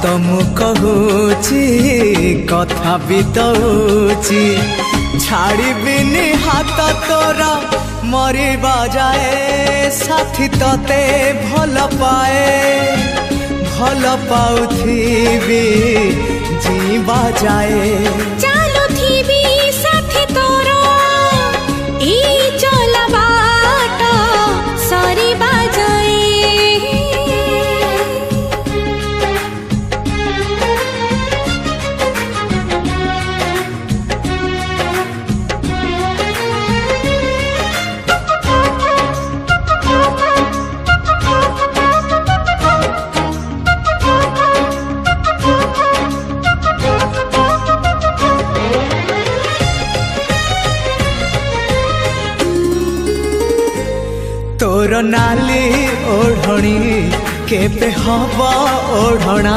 तो मु कहूची कथा बितौची छाड़बिनी हाथ तोरा मरिबा जाए साथी तते भल पाए भल पाउथिबी जीवा जाए चालुथिबी साथी तोरा ई चला बाट सरिबा जाए तोर नाली ओढ़णी केबे हवा ओढ़णा।